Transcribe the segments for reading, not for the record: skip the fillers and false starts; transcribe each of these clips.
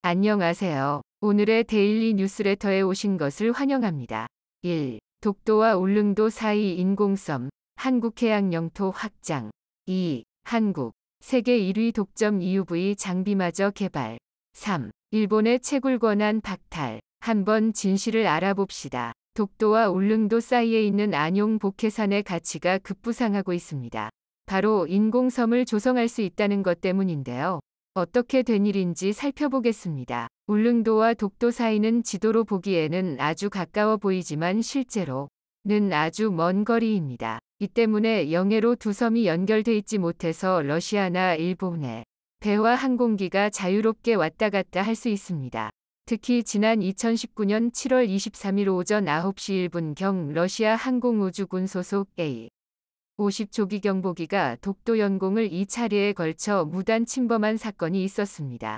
안녕하세요. 오늘의 데일리 뉴스레터에 오신 것을 환영합니다. 1. 독도와 울릉도 사이 인공섬, 한국해양 영토 확장. 2. 한국, 세계 1위 독점 EUV 장비마저 개발. 3. 일본의 채굴 권한 박탈. 한번 진실을 알아봅시다. 독도와 울릉도 사이에 있는 안용 복해산의 가치가 급부상하고 있습니다. 바로 인공섬을 조성할 수 있다는 것 때문인데요. 어떻게 된 일인지 살펴보겠습니다. 울릉도와 독도 사이는 지도로 보기에는 아주 가까워 보이지만 실제로는 아주 먼 거리입니다. 이 때문에 영해로 두 섬이 연결돼 있지 못해서 러시아나 일본의 배와 항공기가 자유롭게 왔다 갔다 할 수 있습니다. 특히 지난 2019년 7월 23일 오전 9시 1분경 러시아 항공우주군 소속 A-50 조기경보기가 독도 연공을 2차례에 걸쳐 무단 침범한 사건이 있었습니다.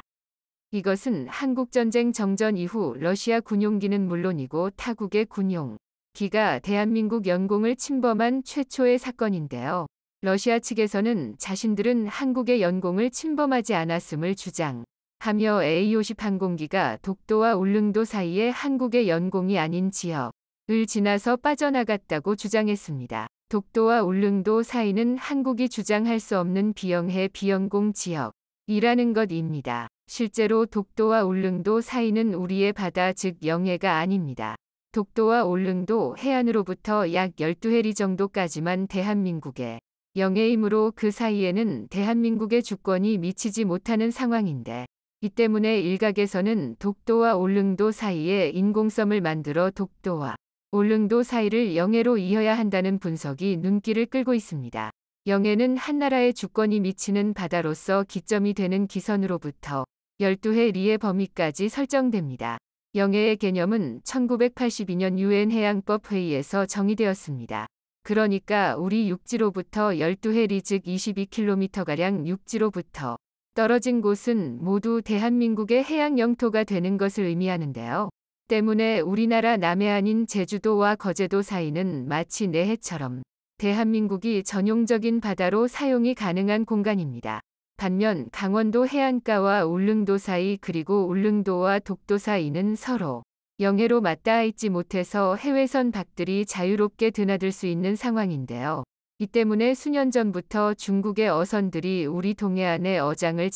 이것은 한국전쟁 정전 이후 러시아 군용기는 물론이고 타국의 군용기가 대한민국 연공을 침범한 최초의 사건인데요. 러시아 측에서는 자신들은 한국의 연공을 침범하지 않았음을 주장하며 A-50 항공기가 독도와 울릉도 사이의 한국의 연공이 아닌 지역을 지나서 빠져나갔다고 주장했습니다. 독도와 울릉도 사이는 한국이 주장할 수 없는 비영해 비연공 지역이라는 것입니다. 실제로 독도와 울릉도 사이는 우리의 바다 즉 영해가 아닙니다. 독도와 울릉도 해안으로부터 약 12해리 정도까지만 대한민국의 영해이므로 그 사이에는 대한민국의 주권이 미치지 못하는 상황인데 이 때문에 일각에서는 독도와 울릉도 사이에 인공섬을 만들어 독도와 울릉도 사이를 영해로 이어야 한다는 분석이 눈길을 끌고 있습니다. 영해는 한나라의 주권이 미치는 바다로서 기점이 되는 기선으로부터 12해리의 범위까지 설정됩니다. 영해의 개념은 1982년 유엔 해양법 회의에서 정의되었습니다. 그러니까 우리 육지로부터 12해리 즉 22km가량 육지로부터 떨어진 곳은 모두 대한민국의 해양 영토가 되는 것을 의미하는데요. 때문에 우리나라 남해안인 제주도와 거제도 사이는 마치 내해처럼 대한민국이 전용적인 바다로 사용이 가능한 공간입니다. 반면 강원도 해안가와 울릉도 사이 그리고 울릉도와 독도 사이는 서로 영해로 맞닿아 있지 못해서 해외선 박들이 자유롭게 드나들 수 있는 상황인데요. 이 때문에 수년 전부터 중국의 어선들이 우리 동해안의 어장을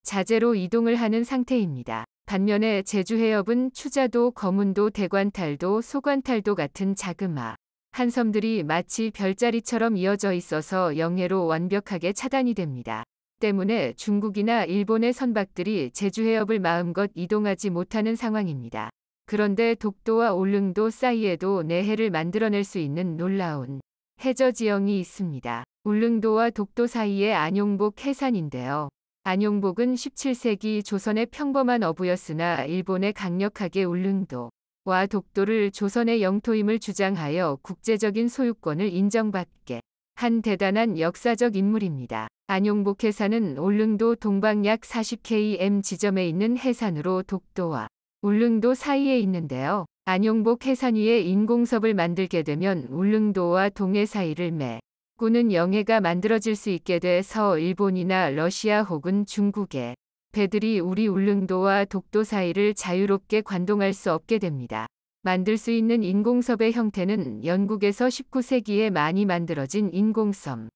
자재로 이동을 하는 상태입니다. 반면에 제주해협은 추자도, 거문도, 대관탈도, 소관탈도 같은 자그마한 섬들이 마치 별자리처럼 이어져 있어서 영해로 완벽하게 차단이 됩니다. 때문에 중국이나 일본의 선박들이 제주해협을 마음껏 이동하지 못하는 상황입니다. 그런데 독도와 울릉도 사이에도 내해를 만들어낼 수 있는 놀라운 해저지형이 있습니다. 울릉도와 독도 사이의 안용복 해산인데요. 안용복은 17세기 조선의 평범한 어부였으나 일본에 강력하게 울릉도와 독도를 조선의 영토임을 주장하여 국제적인 소유권을 인정받게 한 대단한 역사적 인물입니다. 안용복 해산은 울릉도 동방 약 40km 지점에 있는 해산으로 독도와 울릉도 사이에 있는데요. 안용복 해산 위에 인공섬을 만들게 되면 울릉도와 동해 사이를 메꾸는 영해가 만들어질 수 있게 돼서 일본이나 러시아 혹은 중국의 배들이 우리 울릉도와 독도 사이를 자유롭게 관동할 수 없게 됩니다. 만들 수 있는 인공섬의 형태는 영국에서 19세기에 많이 만들어진 인공섬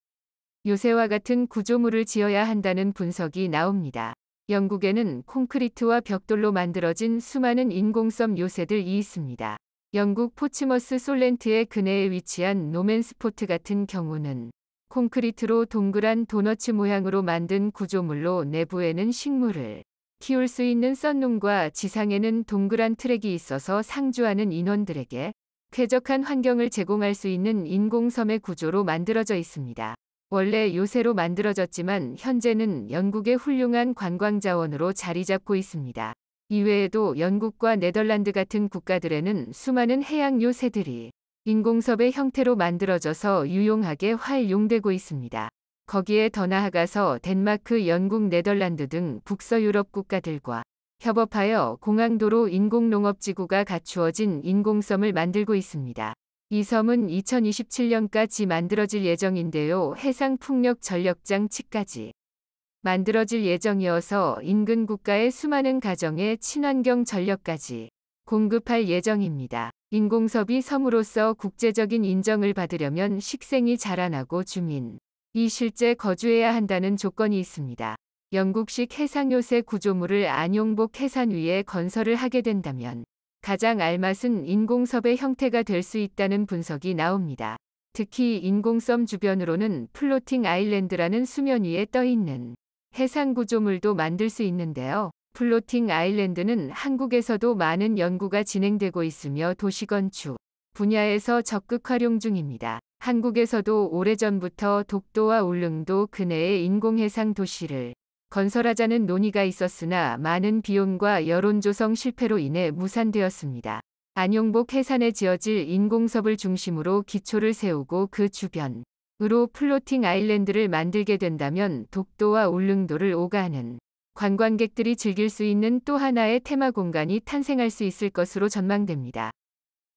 요새와 같은 구조물을 지어야 한다는 분석이 나옵니다. 영국에는 콘크리트와 벽돌로 만들어진 수많은 인공섬 요새들이 있습니다. 영국 포츠머스 솔렌트의 근해에 위치한 노맨스포트 같은 경우는 콘크리트로 동그란 도너츠 모양으로 만든 구조물로 내부에는 식물을 키울 수 있는 썬룸과 지상에는 동그란 트랙이 있어서 상주하는 인원들에게 쾌적한 환경을 제공할 수 있는 인공섬의 구조로 만들어져 있습니다. 원래 요새로 만들어졌지만 현재는 영국의 훌륭한 관광자원으로 자리 잡고 있습니다. 이외에도 영국과 네덜란드 같은 국가들에는 수많은 해양 요새들이 인공섬의 형태로 만들어져서 유용하게 활용되고 있습니다. 거기에 더 나아가서 덴마크, 영국, 네덜란드 등 북서유럽 국가들과 협업하여 공항도로 인공농업지구가 갖추어진 인공섬을 만들고 있습니다. 이 섬은 2027년까지 만들어질 예정인데요. 해상풍력 전력장 측까지 만들어질 예정이어서 인근 국가의 수많은 가정에 친환경 전력까지 공급할 예정입니다. 인공섭이 섬으로서 국제적인 인정을 받으려면 식생이 자라나고 주민이 실제 거주해야 한다는 조건이 있습니다. 영국식 해상요새 구조물을 안용복 해산 위에 건설을 하게 된다면 가장 알맞은 인공섭의 형태가 될 수 있다는 분석이 나옵니다. 특히 인공섬 주변으로는 플로팅 아일랜드라는 수면 위에 떠 있는 해상 구조물도 만들 수 있는데요. 플로팅 아일랜드는 한국에서도 많은 연구가 진행되고 있으며 도시건축 분야에서 적극 활용 중입니다. 한국에서도 오래전부터 독도와 울릉도 근해에 인공해상 도시를 건설하자는 논의가 있었으나 많은 비용과 여론 조성 실패로 인해 무산되었습니다. 안용복 해산에 지어질 인공섭을 중심으로 기초를 세우고 그 주변으로 플로팅 아일랜드를 만들게 된다면 독도와 울릉도를 오가는 관광객들이 즐길 수 있는 또 하나의 테마 공간이 탄생할 수 있을 것으로 전망됩니다.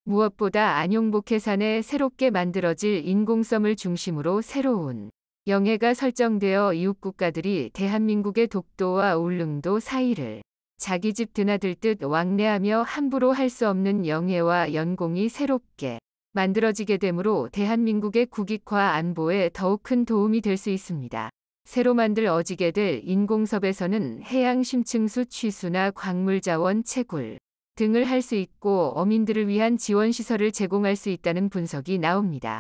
무엇보다 안용복 해산에 새롭게 만들어질 인공섬을 중심으로 새로운 영해가 설정되어 이웃 국가들이 대한민국의 독도와 울릉도 사이를 자기 집 드나들듯 왕래하며 함부로 할 수 없는 영해와 연공이 새롭게 만들어지게 되므로 대한민국의 국익화 안보에 더욱 큰 도움이 될 수 있습니다. 새로 만들어지게 될 인공섭에서는 해양 심층수 취수나 광물자원 채굴 등을 할 수 있고 어민들을 위한 지원시설을 제공할 수 있다는 분석이 나옵니다.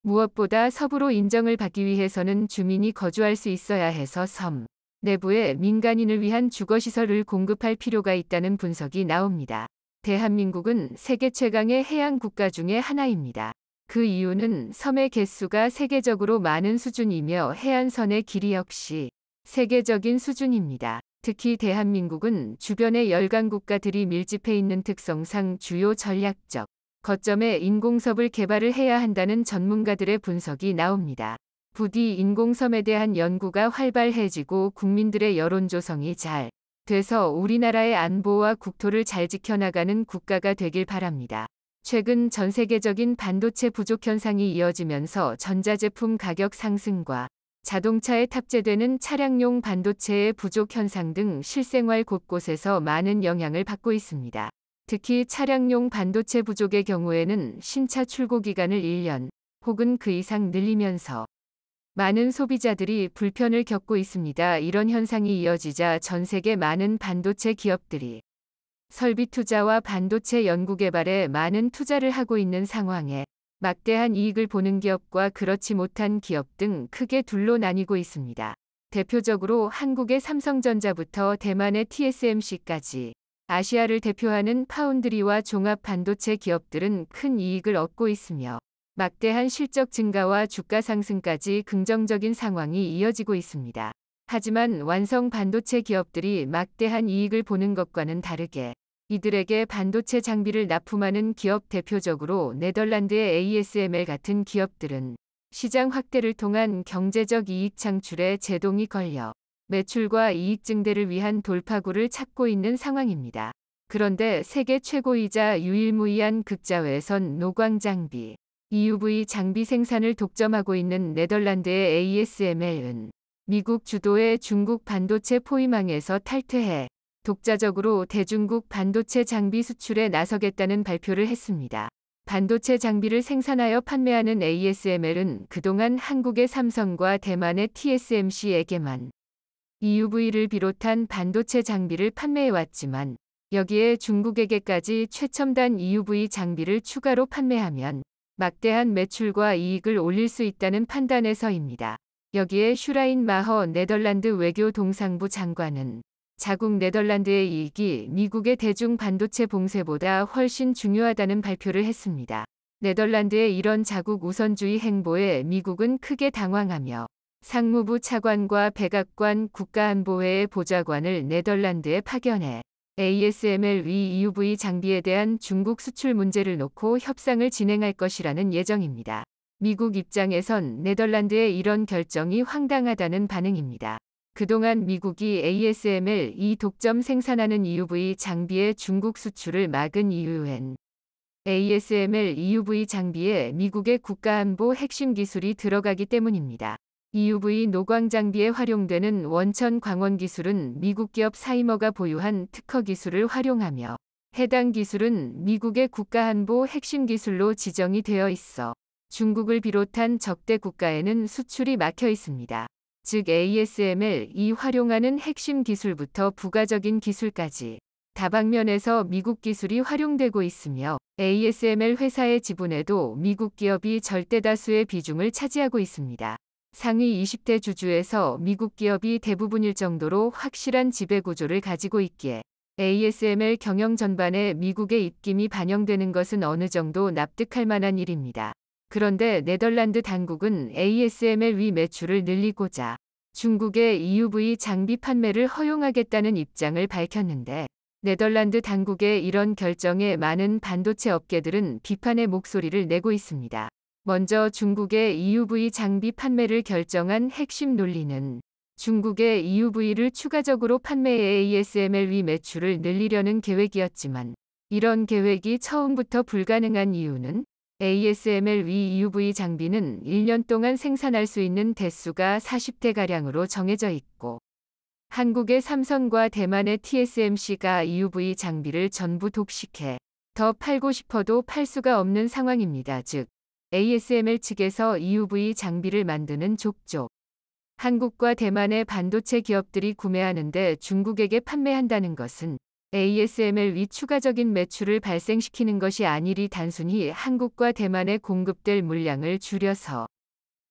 무엇보다 섭으로 인정을 받기 위해서는 주민이 거주할 수 있어야 해서 섬 내부에 민간인을 위한 주거시설을 공급할 필요가 있다는 분석이 나옵니다. 대한민국은 세계 최강의 해양 국가 중의 하나입니다. 그 이유는 섬의 개수가 세계적으로 많은 수준이며 해안선의 길이 역시 세계적인 수준입니다. 특히 대한민국은 주변의 열강 국가들이 밀집해 있는 특성상 주요 전략적 거점에 인공섬을 개발을 해야 한다는 전문가들의 분석이 나옵니다. 부디 인공섬에 대한 연구가 활발해지고 국민들의 여론 조성이 잘 돼서 우리나라의 안보와 국토를 잘 지켜나가는 국가가 되길 바랍니다. 최근 전 세계적인 반도체 부족 현상이 이어지면서 전자제품 가격 상승과 자동차에 탑재되는 차량용 반도체의 부족 현상 등 실생활 곳곳에서 많은 영향을 받고 있습니다. 특히 차량용 반도체 부족의 경우에는 신차 출고 기간을 1년 혹은 그 이상 늘리면서 많은 소비자들이 불편을 겪고 있습니다. 이런 현상이 이어지자 전 세계 많은 반도체 기업들이 설비 투자와 반도체 연구 개발에 많은 투자를 하고 있는 상황에 막대한 이익을 보는 기업과 그렇지 못한 기업 등 크게 둘로 나뉘고 있습니다. 대표적으로 한국의 삼성전자부터 대만의 TSMC까지 아시아를 대표하는 파운드리와 종합 반도체 기업들은 큰 이익을 얻고 있으며 막대한 실적 증가와 주가 상승까지 긍정적인 상황이 이어지고 있습니다. 하지만 완성 반도체 기업들이 막대한 이익을 보는 것과는 다르게 이들에게 반도체 장비를 납품하는 기업 대표적으로 네덜란드의 ASML 같은 기업들은 시장 확대를 통한 경제적 이익 창출에 제동이 걸려 매출과 이익 증대를 위한 돌파구를 찾고 있는 상황입니다. 그런데 세계 최고이자 유일무이한 극자회선 노광 장비 EUV 장비 생산을 독점하고 있는 네덜란드의 ASML은 미국 주도의 중국 반도체 포위망에서 탈퇴해 독자적으로 대중국 반도체 장비 수출에 나서겠다는 발표를 했습니다. 반도체 장비를 생산하여 판매하는 ASML은 그동안 한국의 삼성과 대만의 TSMC에게만 EUV를 비롯한 반도체 장비를 판매해왔지만 여기에 중국에게까지 최첨단 EUV 장비를 추가로 판매하면 막대한 매출과 이익을 올릴 수 있다는 판단에서입니다. 여기에 슈라인 마허 네덜란드 외교동상부 장관은 자국 네덜란드의 이익이 미국의 대중 반도체 봉쇄보다 훨씬 중요하다는 발표를 했습니다. 네덜란드의 이런 자국 우선주의 행보에 미국은 크게 당황하며 상무부 차관과 백악관 국가안보회의 보좌관을 네덜란드에 파견해 ASML 위 EUV 장비에 대한 중국 수출 문제를 놓고 협상을 진행할 것이라는 예정입니다. 미국 입장에선 네덜란드의 이런 결정이 황당하다는 반응입니다. 그동안 미국이 ASML 이 독점 생산하는 EUV 장비의 중국 수출을 막은 이유엔 ASML EUV 장비에 미국의 국가안보 핵심 기술이 들어가기 때문입니다. EUV 노광 장비에 활용되는 원천 광원 기술은 미국 기업 사이머가 보유한 특허 기술을 활용하며 해당 기술은 미국의 국가안보 핵심 기술로 지정이 되어 있어 중국을 비롯한 적대 국가에는 수출이 막혀 있습니다. 즉 ASML이 활용하는 핵심 기술부터 부가적인 기술까지 다방면에서 미국 기술이 활용되고 있으며 ASML 회사의 지분에도 미국 기업이 절대다수의 비중을 차지하고 있습니다. 상위 20대 주주에서 미국 기업이 대부분일 정도로 확실한 지배구조를 가지고 있기에 ASML 경영 전반에 미국의 입김이 반영되는 것은 어느 정도 납득할 만한 일입니다. 그런데 네덜란드 당국은 ASML 위 매출을 늘리고자 중국의 EUV 장비 판매를 허용하겠다는 입장을 밝혔는데 네덜란드 당국의 이런 결정에 많은 반도체 업계들은 비판의 목소리를 내고 있습니다. 먼저 중국의 EUV 장비 판매를 결정한 핵심 논리는 중국의 EUV를 추가적으로 판매해 ASML 위 매출을 늘리려는 계획이었지만 이런 계획이 처음부터 불가능한 이유는 ASML 위 EUV 장비는 1년 동안 생산할 수 있는 대수가 40대가량으로 정해져 있고 한국의 삼성과 대만의 TSMC가 EUV 장비를 전부 독식해 더 팔고 싶어도 팔 수가 없는 상황입니다. 즉 ASML 측에서 EUV 장비를 만드는 족족 한국과 대만의 반도체 기업들이 구매하는데 중국에게 판매한다는 것은 ASML 위 추가적인 매출을 발생시키는 것이 아니리 단순히 한국과 대만에 공급될 물량을 줄여서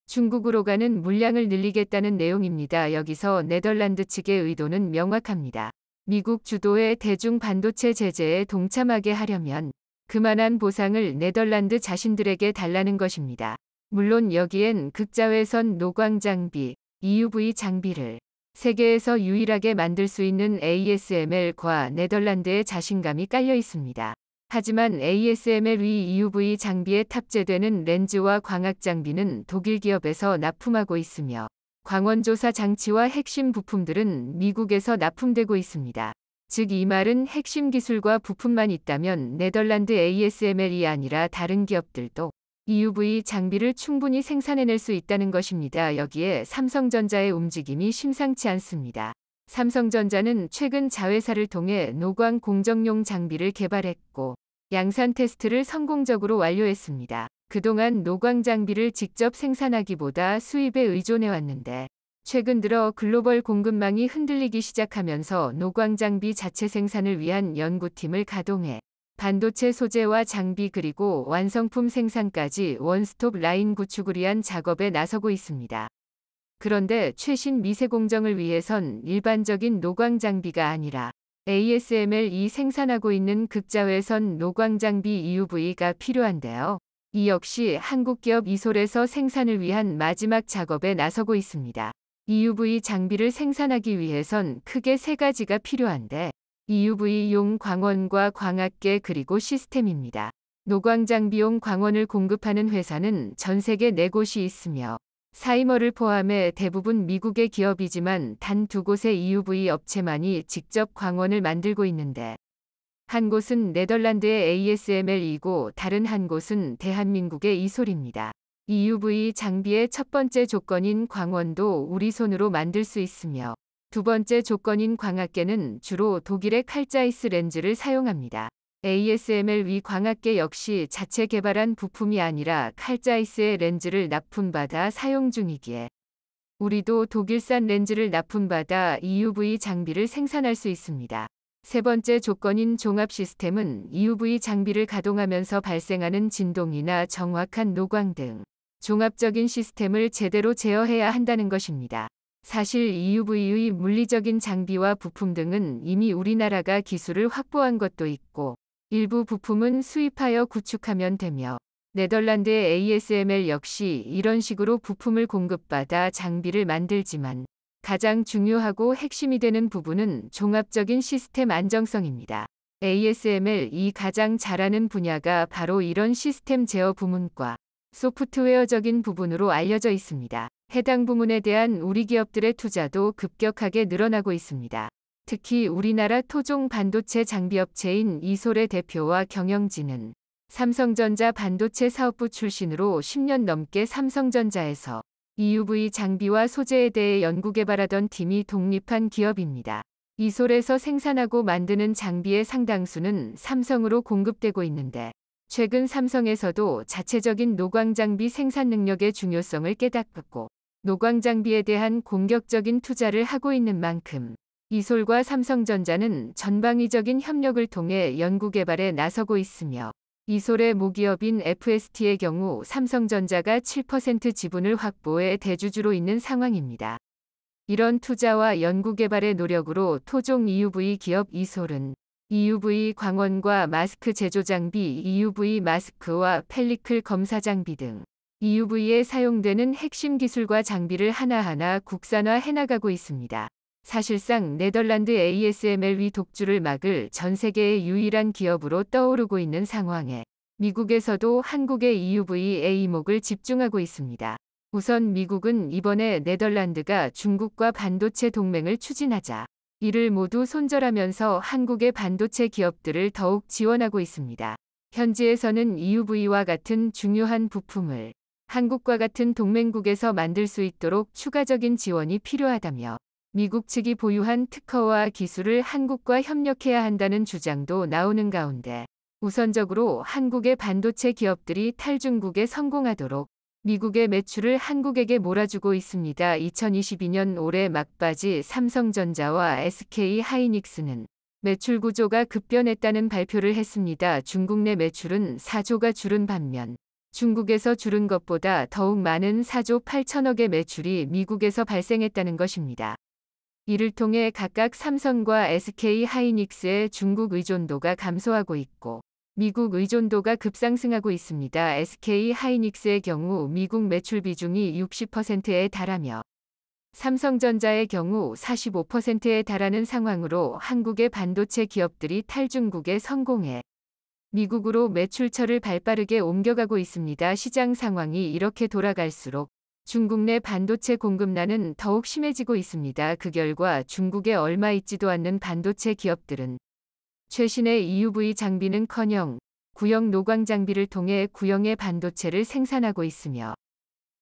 중국으로 가는 물량을 늘리겠다는 내용입니다. 여기서 네덜란드 측의 의도는 명확합니다. 미국 주도의 대중 반도체 제재에 동참하게 하려면 그만한 보상을 네덜란드 자신들에게 달라는 것입니다. 물론 여기엔 극자외선 노광 장비, EUV 장비를 세계에서 유일하게 만들 수 있는 ASML과 네덜란드의 자신감이 깔려 있습니다. 하지만 ASML 위 EUV 장비에 탑재되는 렌즈와 광학 장비는 독일 기업에서 납품하고 있으며 광원조사 장치와 핵심 부품들은 미국에서 납품되고 있습니다. 즉 이 말은 핵심 기술과 부품만 있다면 네덜란드 ASML이 아니라 다른 기업들도 EUV 장비를 충분히 생산해낼 수 있다는 것입니다. 여기에 삼성전자의 움직임이 심상치 않습니다. 삼성전자는 최근 자회사를 통해 노광 공정용 장비를 개발했고 양산 테스트를 성공적으로 완료했습니다. 그동안 노광 장비를 직접 생산하기보다 수입에 의존해왔는데 최근 들어 글로벌 공급망이 흔들리기 시작하면서 노광 장비 자체 생산을 위한 연구팀을 가동해 반도체 소재와 장비 그리고 완성품 생산까지 원스톱 라인 구축을 위한 작업에 나서고 있습니다. 그런데 최신 미세 공정을 위해선 일반적인 노광 장비가 아니라 ASML이 생산하고 있는 극자외선 노광 장비 EUV가 필요한데요. 이 역시 한국 기업 이솔에서 생산을 위한 마지막 작업에 나서고 있습니다. EUV 장비를 생산하기 위해선 크게 세 가지가 필요한데 EUV용 광원과 광학계 그리고 시스템입니다. 노광 장비용 광원을 공급하는 회사는 전 세계 4곳이 있으며 사이머를 포함해 대부분 미국의 기업이지만 단 2곳의 EUV 업체만이 직접 광원을 만들고 있는데 한 곳은 네덜란드의 ASML이고 다른 한 곳은 대한민국의 이솔입니다. EUV 장비의 첫 번째 조건인 광원도 우리 손으로 만들 수 있으며 두 번째 조건인 광학계는 주로 독일의 칼자이스 렌즈를 사용합니다. ASML 위 광학계 역시 자체 개발한 부품이 아니라 칼자이스의 렌즈를 납품받아 사용 중이기에 우리도 독일산 렌즈를 납품받아 EUV 장비를 생산할 수 있습니다. 세 번째 조건인 종합 시스템은 EUV 장비를 가동하면서 발생하는 진동이나 정확한 노광 등 종합적인 시스템을 제대로 제어해야 한다는 것입니다. 사실 EUV의 물리적인 장비와 부품 등은 이미 우리나라가 기술을 확보한 것도 있고 일부 부품은 수입하여 구축하면 되며 네덜란드의 ASML 역시 이런 식으로 부품을 공급받아 장비를 만들지만 가장 중요하고 핵심이 되는 부분은 종합적인 시스템 안정성입니다. ASML이 가장 잘하는 분야가 바로 이런 시스템 제어 부문과 소프트웨어적인 부분으로 알려져 있습니다. 해당 부문에 대한 우리 기업들의 투자도 급격하게 늘어나고 있습니다. 특히 우리나라 토종 반도체 장비업체인 이솔의 대표와 경영진은 삼성전자 반도체 사업부 출신으로 10년 넘게 삼성전자에서 EUV 장비와 소재에 대해 연구개발하던 팀이 독립한 기업입니다. 이솔에서 생산하고 만드는 장비의 상당수는 삼성으로 공급되고 있는데 최근 삼성에서도 자체적인 노광장비 생산 능력의 중요성을 깨닫고 노광장비에 대한 공격적인 투자를 하고 있는 만큼 이솔과 삼성전자는 전방위적인 협력을 통해 연구개발에 나서고 있으며 이솔의 모기업인 FST의 경우 삼성전자가 7% 지분을 확보해 대주주로 있는 상황입니다. 이런 투자와 연구개발의 노력으로 토종 EUV 기업 이솔은 EUV 광원과 마스크 제조 장비, EUV 마스크와 펠리클 검사 장비 등 EUV에 사용되는 핵심 기술과 장비를 하나하나 국산화해 나가고 있습니다. 사실상 네덜란드 ASML 독주를 막을 전 세계의 유일한 기업으로 떠오르고 있는 상황에 미국에서도 한국의 EUV에 이목을 집중하고 있습니다. 우선 미국은 이번에 네덜란드가 중국과 반도체 동맹을 추진하자 이를 모두 손절하면서 한국의 반도체 기업들을 더욱 지원하고 있습니다. 현지에서는 EUV와 같은 중요한 부품을 한국과 같은 동맹국에서 만들 수 있도록 추가적인 지원이 필요하다며 미국 측이 보유한 특허와 기술을 한국과 협력해야 한다는 주장도 나오는 가운데 우선적으로 한국의 반도체 기업들이 탈중국에 성공하도록 미국의 매출을 한국에게 몰아주고 있습니다. 2022년 올해 막바지 삼성전자와 SK 하이닉스는 매출 구조가 급변했다는 발표를 했습니다. 중국 내 매출은 4조가 줄은 반면 중국에서 줄은 것보다 더욱 많은 4조 8천억의 매출이 미국에서 발생했다는 것입니다. 이를 통해 각각 삼성과 SK하이닉스의 중국 의존도가 감소하고 있고 미국 의존도가 급상승하고 있습니다. SK하이닉스의 경우 미국 매출 비중이 60%에 달하며 삼성전자의 경우 45%에 달하는 상황으로 한국의 반도체 기업들이 탈중국에 성공해 미국으로 매출처를 발빠르게 옮겨가고 있습니다. 시장 상황이 이렇게 돌아갈수록 중국 내 반도체 공급난은 더욱 심해지고 있습니다. 그 결과 중국에 얼마 있지도 않는 반도체 기업들은 최신의 EUV 장비는커녕 구형 노광 장비를 통해 구형의 반도체를 생산하고 있으며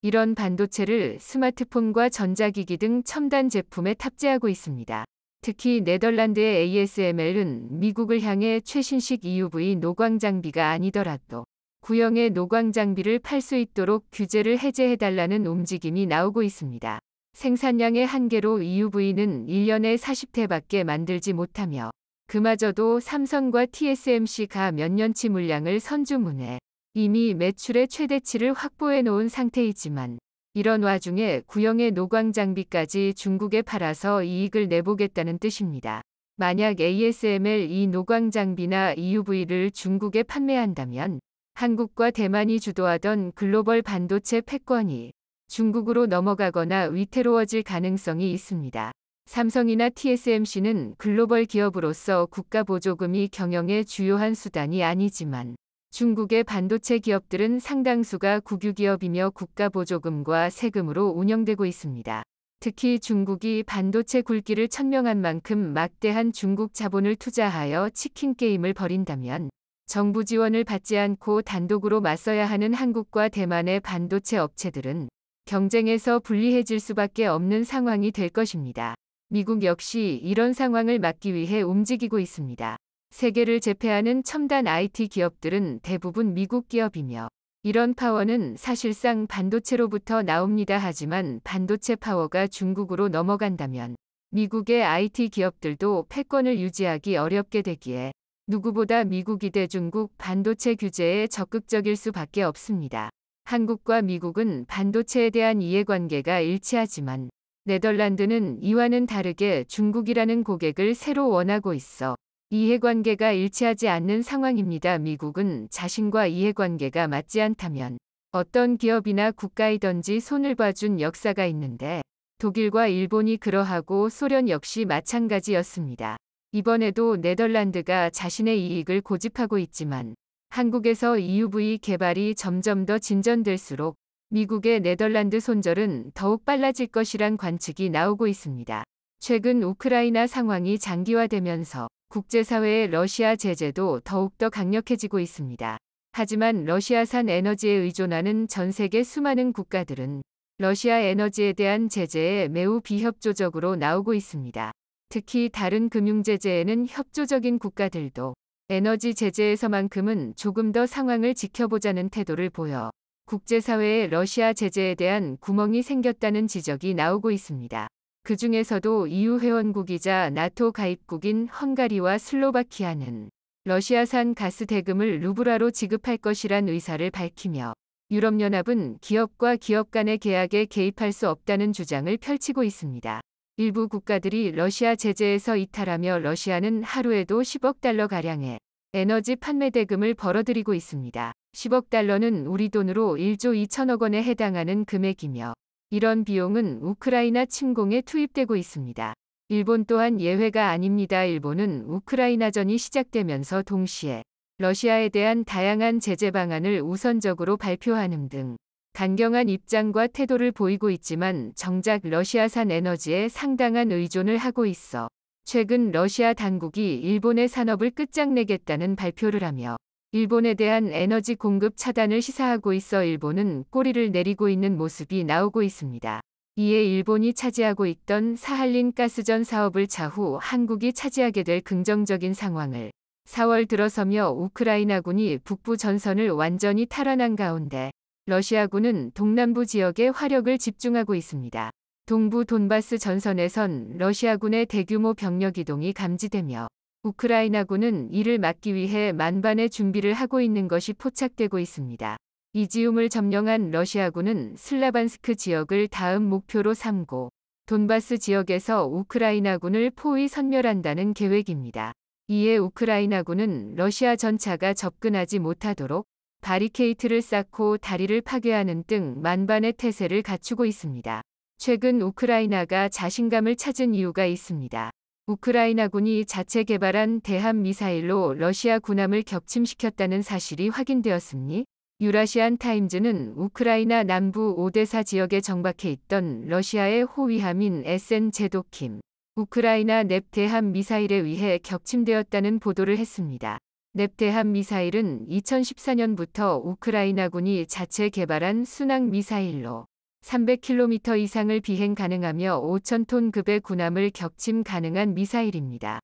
이런 반도체를 스마트폰과 전자기기 등 첨단 제품에 탑재하고 있습니다. 특히 네덜란드의 ASML은 미국을 향해 최신식 EUV 노광 장비가 아니더라도 구형의 노광 장비를 팔 수 있도록 규제를 해제해달라는 움직임이 나오고 있습니다. 생산량의 한계로 EUV는 1년에 40대밖에 만들지 못하며 그마저도 삼성과 TSMC가 몇 년치 물량을 선주문해 이미 매출의 최대치를 확보해 놓은 상태이지만 이런 와중에 구형의 노광 장비까지 중국에 팔아서 이익을 내보겠다는 뜻입니다. 만약 ASML 이 노광 장비나 EUV를 중국에 판매한다면 한국과 대만이 주도하던 글로벌 반도체 패권이 중국으로 넘어가거나 위태로워질 가능성이 있습니다. 삼성이나 TSMC는 글로벌 기업으로서 국가 보조금이 경영의 주요한 수단이 아니지만 중국의 반도체 기업들은 상당수가 국유기업이며 국가 보조금과 세금으로 운영되고 있습니다. 특히 중국이 반도체 굴기를 천명한 만큼 막대한 중국 자본을 투자하여 치킨 게임을 벌인다면 정부 지원을 받지 않고 단독으로 맞서야 하는 한국과 대만의 반도체 업체들은 경쟁에서 불리해질 수밖에 없는 상황이 될 것입니다. 미국 역시 이런 상황을 막기 위해 움직이고 있습니다. 세계를 제패하는 첨단 IT 기업들은 대부분 미국 기업이며 이런 파워는 사실상 반도체로부터 나옵니다. 하지만 반도체 파워가 중국으로 넘어간다면 미국의 IT 기업들도 패권을 유지하기 어렵게 되기에 누구보다 미국이 대중국 반도체 규제에 적극적일 수밖에 없습니다. 한국과 미국은 반도체에 대한 이해관계가 일치하지만 네덜란드는 이와는 다르게 중국이라는 고객을 새로 원하고 있어 이해관계가 일치하지 않는 상황입니다. 미국은 자신과 이해관계가 맞지 않다면 어떤 기업이나 국가이든지 손을 봐준 역사가 있는데 독일과 일본이 그러하고 소련 역시 마찬가지였습니다. 이번에도 네덜란드가 자신의 이익을 고집하고 있지만 한국에서 EUV 개발이 점점 더 진전될수록 미국의 네덜란드 손절은 더욱 빨라질 것이란 관측이 나오고 있습니다. 최근 우크라이나 상황이 장기화되면서 국제사회의 러시아 제재도 더욱더 강력해지고 있습니다. 하지만 러시아산 에너지에 의존하는 전 세계 수많은 국가들은 러시아 에너지에 대한 제재에 매우 비협조적으로 나오고 있습니다. 특히 다른 금융 제재에는 협조적인 국가들도 에너지 제재에서만큼은 조금 더 상황을 지켜보자는 태도를 보여 국제사회에 러시아 제재에 대한 구멍이 생겼다는 지적이 나오고 있습니다. 그 중에서도 EU 회원국이자 나토 가입국인 헝가리와 슬로바키아는 러시아산 가스 대금을 루블화로 지급할 것이란 의사를 밝히며 유럽연합은 기업과 기업 간의 계약에 개입할 수 없다는 주장을 펼치고 있습니다. 일부 국가들이 러시아 제재에서 이탈하며 러시아는 하루에도 10억 달러가량의 에너지 판매 대금을 벌어들이고 있습니다. 10억 달러는 우리 돈으로 1조 2천억 원에 해당하는 금액이며 이런 비용은 우크라이나 침공에 투입되고 있습니다. 일본 또한 예외가 아닙니다. 일본은 우크라이나전이 시작되면서 동시에 러시아에 대한 다양한 제재 방안을 우선적으로 발표하는 등 강경한 입장과 태도를 보이고 있지만 정작 러시아산 에너지에 상당한 의존을 하고 있어 최근 러시아 당국이 일본의 산업을 끝장내겠다는 발표를 하며 일본에 대한 에너지 공급 차단을 시사하고 있어 일본은 꼬리를 내리고 있는 모습이 나오고 있습니다. 이에 일본이 차지하고 있던 사할린 가스전 사업을 차후 한국이 차지하게 될 긍정적인 상황을 4월 들어서며 우크라이나군이 북부 전선을 완전히 탈환한 가운데 러시아군은 동남부 지역에 화력을 집중하고 있습니다. 동부 돈바스 전선에선 러시아군의 대규모 병력 이동이 감지되며 우크라이나군은 이를 막기 위해 만반의 준비를 하고 있는 것이 포착되고 있습니다. 이지움을 점령한 러시아군은 슬라반스크 지역을 다음 목표로 삼고 돈바스 지역에서 우크라이나군을 포위 섬멸한다는 계획입니다. 이에 우크라이나군은 러시아 전차가 접근하지 못하도록 바리케이트를 쌓고 다리를 파괴하는 등 만반의 태세를 갖추고 있습니다. 최근 우크라이나가 자신감을 찾은 이유가 있습니다. 우크라이나군이 자체 개발한 대함 미사일로 러시아 군함을 격침시켰다는 사실이 확인되었으니 유라시안 타임즈는 우크라이나 남부 오데사 지역에 정박해 있던 러시아의 호위함인 SN 제도킴 우크라이나 넵 대함 미사일에 의해 격침되었다는 보도를 했습니다. 넵 대함 미사일은 2014년부터 우크라이나군이 자체 개발한 순항 미사일로 300km 이상을 비행 가능하며 5,000톤 급의 군함을 격침 가능한 미사일입니다.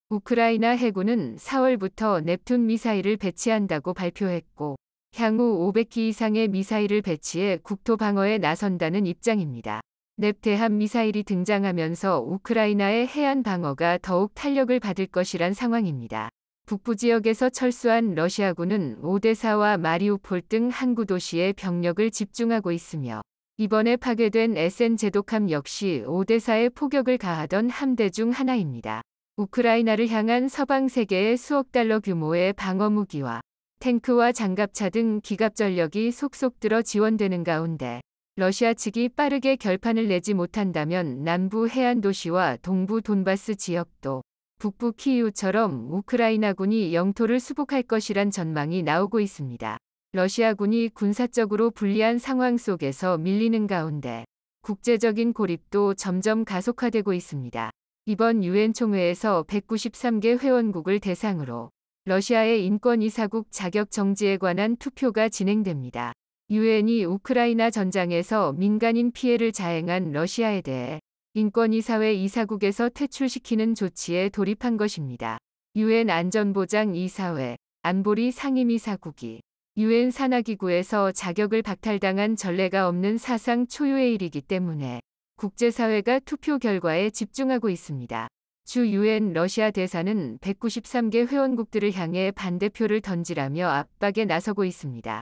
우크라이나 해군은 4월부터 넵툰 미사일을 배치한다고 발표했고 향후 500기 이상의 미사일을 배치해 국토 방어에 나선다는 입장입니다. 넵 대함 미사일이 등장하면서 우크라이나의 해안 방어가 더욱 탄력을 받을 것이란 상황입니다. 북부 지역에서 철수한 러시아군은 오데사와 마리우폴 등 항구 도시에 병력을 집중하고 있으며 이번에 파괴된 SN 제독함 역시 오데사에 포격을 가하던 함대 중 하나입니다. 우크라이나를 향한 서방 세계의 수억 달러 규모의 방어 무기와 탱크와 장갑차 등 기갑 전력이 속속 들어 지원되는 가운데 러시아 측이 빠르게 결판을 내지 못한다면 남부 해안 도시와 동부 돈바스 지역도 북부 키이우처럼 우크라이나군이 영토를 수복할 것이란 전망이 나오고 있습니다. 러시아군이 군사적으로 불리한 상황 속에서 밀리는 가운데 국제적인 고립도 점점 가속화되고 있습니다. 이번 유엔 총회에서 193개 회원국을 대상으로 러시아의 인권이사국 자격 정지에 관한 투표가 진행됩니다. 유엔이 우크라이나 전장에서 민간인 피해를 자행한 러시아에 대해 인권이사회 이사국에서 퇴출시키는 조치에 돌입한 것입니다. 유엔 안전보장 이사회 안보리 상임이사국이 유엔 산하기구에서 자격을 박탈당한 전례가 없는 사상 초유의 일이기 때문에 국제사회가 투표 결과에 집중하고 있습니다. 주 유엔 러시아 대사는 193개 회원국들을 향해 반대표를 던지라며 압박에 나서고 있습니다.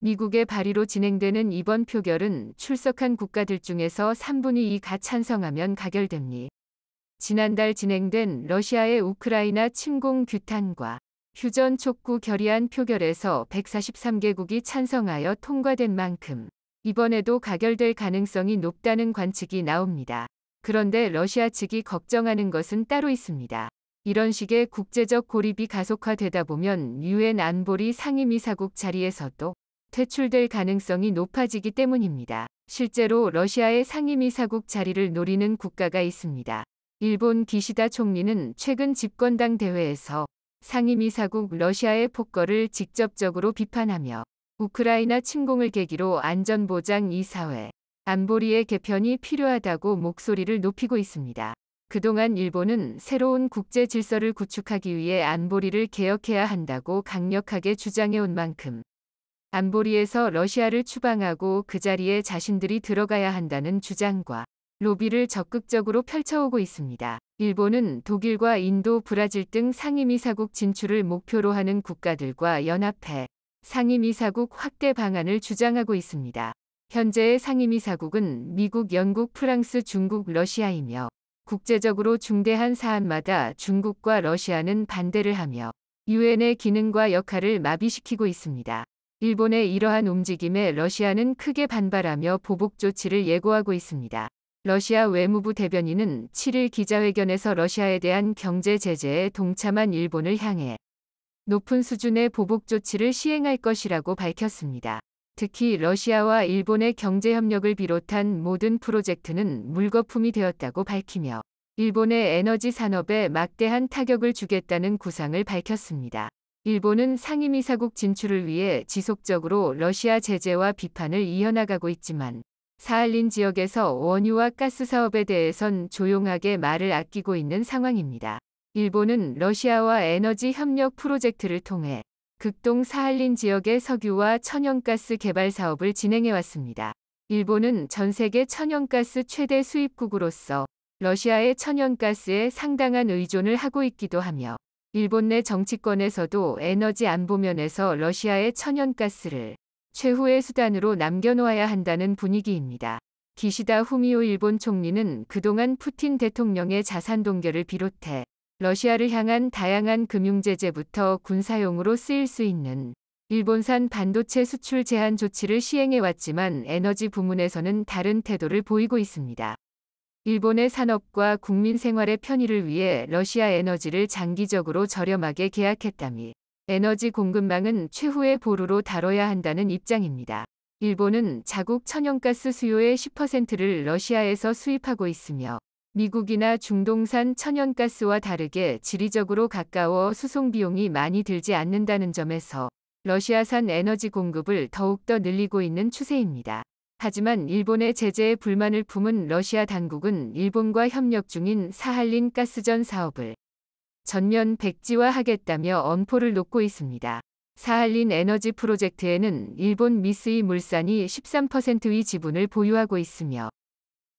미국의 발의로 진행되는 이번 표결은 출석한 국가들 중에서 3분의 2가 찬성하면 가결됩니다. 지난달 진행된 러시아의 우크라이나 침공 규탄과 휴전 촉구 결의안 표결에서 143개국이 찬성하여 통과된 만큼 이번에도 가결될 가능성이 높다는 관측이 나옵니다. 그런데 러시아 측이 걱정하는 것은 따로 있습니다. 이런 식의 국제적 고립이 가속화되다 보면 유엔 안보리 상임이사국 자리에서도 퇴출될 가능성이 높아지기 때문입니다. 실제로 러시아의 상임이사국 자리를 노리는 국가가 있습니다. 일본 기시다 총리는 최근 집권당 대회에서 상임이사국 러시아의 폭거를 직접적으로 비판하며 우크라이나 침공을 계기로 안전보장 이사회 안보리의 개편이 필요하다고 목소리를 높이고 있습니다. 그동안 일본은 새로운 국제 질서를 구축하기 위해 안보리를 개혁해야 한다고 강력하게 주장해온 만큼 안보리에서 러시아를 추방하고 그 자리에 자신들이 들어가야 한다는 주장과 로비를 적극적으로 펼쳐오고 있습니다. 일본은 독일과 인도, 브라질 등 상임이사국 진출을 목표로 하는 국가들과 연합해 상임이사국 확대 방안을 주장하고 있습니다. 현재의 상임이사국은 미국, 영국, 프랑스, 중국, 러시아이며 국제적으로 중대한 사안마다 중국과 러시아는 반대를 하며 유엔의 기능과 역할을 마비시키고 있습니다. 일본의 이러한 움직임에 러시아는 크게 반발하며 보복 조치를 예고하고 있습니다. 러시아 외무부 대변인은 7일 기자회견에서 러시아에 대한 경제 제재에 동참한 일본을 향해 높은 수준의 보복 조치를 시행할 것이라고 밝혔습니다. 특히 러시아와 일본의 경제 협력을 비롯한 모든 프로젝트는 물거품이 되었다고 밝히며 일본의 에너지 산업에 막대한 타격을 주겠다는 구상을 밝혔습니다. 일본은 상임이사국 진출을 위해 지속적으로 러시아 제재와 비판을 이어나가고 있지만 사할린 지역에서 원유와 가스 사업에 대해선 조용하게 말을 아끼고 있는 상황입니다. 일본은 러시아와 에너지 협력 프로젝트를 통해 극동 사할린 지역의 석유와 천연가스 개발 사업을 진행해왔습니다. 일본은 전 세계 천연가스 최대 수입국으로서 러시아의 천연가스에 상당한 의존을 하고 있기도 하며 일본 내 정치권에서도 에너지 안보 면에서 러시아의 천연가스를 최후의 수단으로 남겨놓아야 한다는 분위기입니다. 기시다 후미오 일본 총리는 그동안 푸틴 대통령의 자산 동결을 비롯해 러시아를 향한 다양한 금융제재부터 군사용으로 쓰일 수 있는 일본산 반도체 수출 제한 조치를 시행해왔지만 에너지 부문에서는 다른 태도를 보이고 있습니다. 일본의 산업과 국민 생활의 편의를 위해 러시아 에너지를 장기적으로 저렴하게 계약했다며 에너지 공급망은 최후의 보루로 다뤄야 한다는 입장입니다. 일본은 자국 천연가스 수요의 10%를 러시아에서 수입하고 있으며 미국이나 중동산 천연가스와 다르게 지리적으로 가까워 수송 비용이 많이 들지 않는다는 점에서 러시아산 에너지 공급을 더욱더 늘리고 있는 추세입니다. 하지만 일본의 제재에 불만을 품은 러시아 당국은 일본과 협력 중인 사할린 가스전 사업을 전면 백지화하겠다며 엄포를 놓고 있습니다. 사할린 에너지 프로젝트에는 일본 미쓰이 물산이 13%의 지분을 보유하고 있으며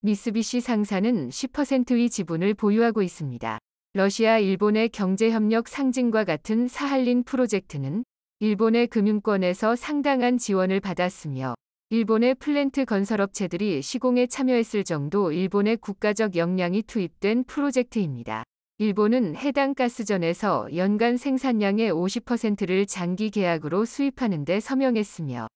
미쓰비시 상사는 10%의 지분을 보유하고 있습니다. 러시아 일본의 경제협력 상징과 같은 사할린 프로젝트는 일본의 금융권에서 상당한 지원을 받았으며 일본의 플랜트 건설업체들이 시공에 참여했을 정도 일본의 국가적 역량이 투입된 프로젝트입니다. 일본은 해당 가스전에서 연간 생산량의 50%를 장기 계약으로 수입하는 데 서명했으며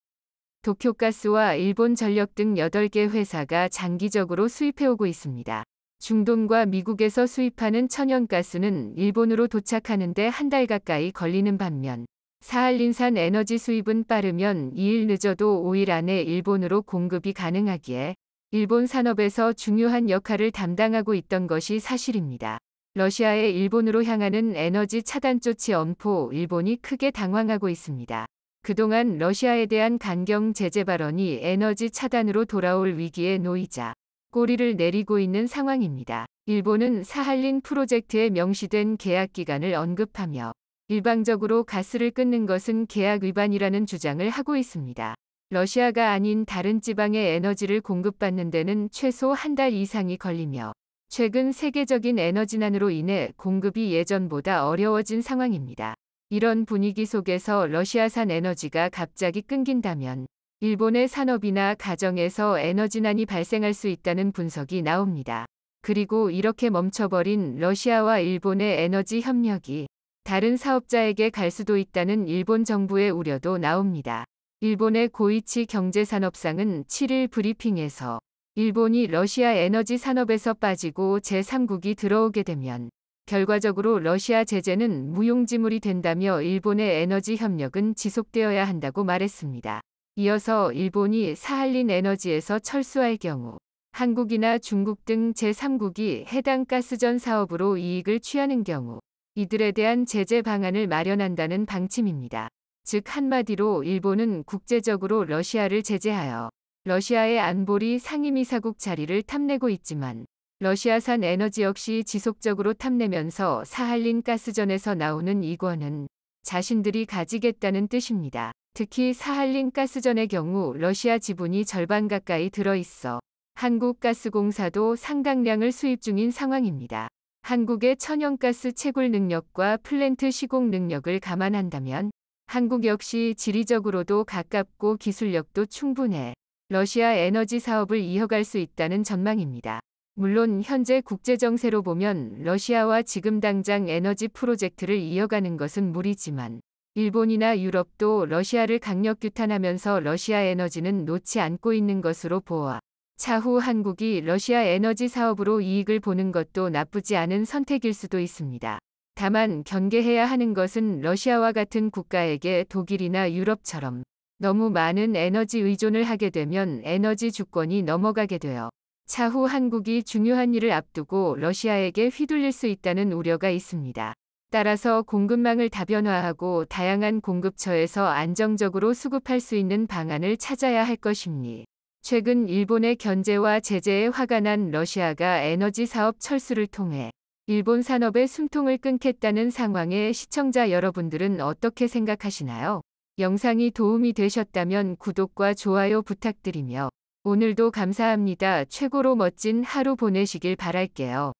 도쿄가스와 일본전력 등 8개 회사가 장기적으로 수입해오고 있습니다. 중동과 미국에서 수입하는 천연가스는 일본으로 도착하는 데 한 달 가까이 걸리는 반면 사할린산 에너지 수입은 빠르면 2일 늦어도 5일 안에 일본으로 공급이 가능하기에 일본 산업에서 중요한 역할을 담당하고 있던 것이 사실입니다. 러시아의 일본으로 향하는 에너지 차단 조치 엄포 일본이 크게 당황하고 있습니다. 그동안 러시아에 대한 강경 제재 발언이 에너지 차단으로 돌아올 위기에 놓이자 꼬리를 내리고 있는 상황입니다. 일본은 사할린 프로젝트에 명시된 계약 기간을 언급하며 일방적으로 가스를 끊는 것은 계약 위반이라는 주장을 하고 있습니다. 러시아가 아닌 다른 지방에 에너지를 공급받는 데는 최소 한 달 이상이 걸리며 최근 세계적인 에너지난으로 인해 공급이 예전보다 어려워진 상황입니다. 이런 분위기 속에서 러시아산 에너지가 갑자기 끊긴다면 일본의 산업이나 가정에서 에너지난이 발생할 수 있다는 분석이 나옵니다. 그리고 이렇게 멈춰버린 러시아와 일본의 에너지 협력이 다른 사업자에게 갈 수도 있다는 일본 정부의 우려도 나옵니다. 일본의 고이치 경제산업상은 7일 브리핑에서 일본이 러시아 에너지 산업에서 빠지고 제3국이 들어오게 되면 결과적으로 러시아 제재는 무용지물이 된다며 일본의 에너지 협력은 지속되어야 한다고 말했습니다. 이어서 일본이 사할린 에너지에서 철수할 경우 한국이나 중국 등 제3국이 해당 가스전 사업으로 이익을 취하는 경우 이들에 대한 제재 방안을 마련한다는 방침입니다. 즉 한마디로 일본은 국제적으로 러시아를 제재하여 러시아의 안보리 상임이사국 자리를 탐내고 있지만 러시아산 에너지 역시 지속적으로 탐내면서 사할린 가스전에서 나오는 이권은 자신들이 가지겠다는 뜻입니다. 특히 사할린 가스전의 경우 러시아 지분이 절반 가까이 들어있어 한국가스공사도 상당량을 수입 중인 상황입니다. 한국의 천연가스 채굴 능력과 플랜트 시공 능력을 감안한다면 한국 역시 지리적으로도 가깝고 기술력도 충분해 러시아 에너지 사업을 이어갈 수 있다는 전망입니다. 물론 현재 국제정세로 보면 러시아와 지금 당장 에너지 프로젝트를 이어가는 것은 무리지만 일본이나 유럽도 러시아를 강력 규탄하면서 러시아 에너지는 놓지 않고 있는 것으로 보아 차후 한국이 러시아 에너지 사업으로 이익을 보는 것도 나쁘지 않은 선택일 수도 있습니다. 다만 경계해야 하는 것은 러시아와 같은 국가에게 독일이나 유럽처럼 너무 많은 에너지 의존을 하게 되면 에너지 주권이 넘어가게 되어 차후 한국이 중요한 일을 앞두고 러시아에게 휘둘릴 수 있다는 우려가 있습니다. 따라서 공급망을 다변화하고 다양한 공급처에서 안정적으로 수급할 수 있는 방안을 찾아야 할 것입니다. 최근 일본의 견제와 제재에 화가 난 러시아가 에너지 사업 철수를 통해 일본 산업의 숨통을 끊겠다는 상황에 시청자 여러분들은 어떻게 생각하시나요? 영상이 도움이 되셨다면 구독과 좋아요 부탁드리며 오늘도 감사합니다. 최고로 멋진 하루 보내시길 바랄게요.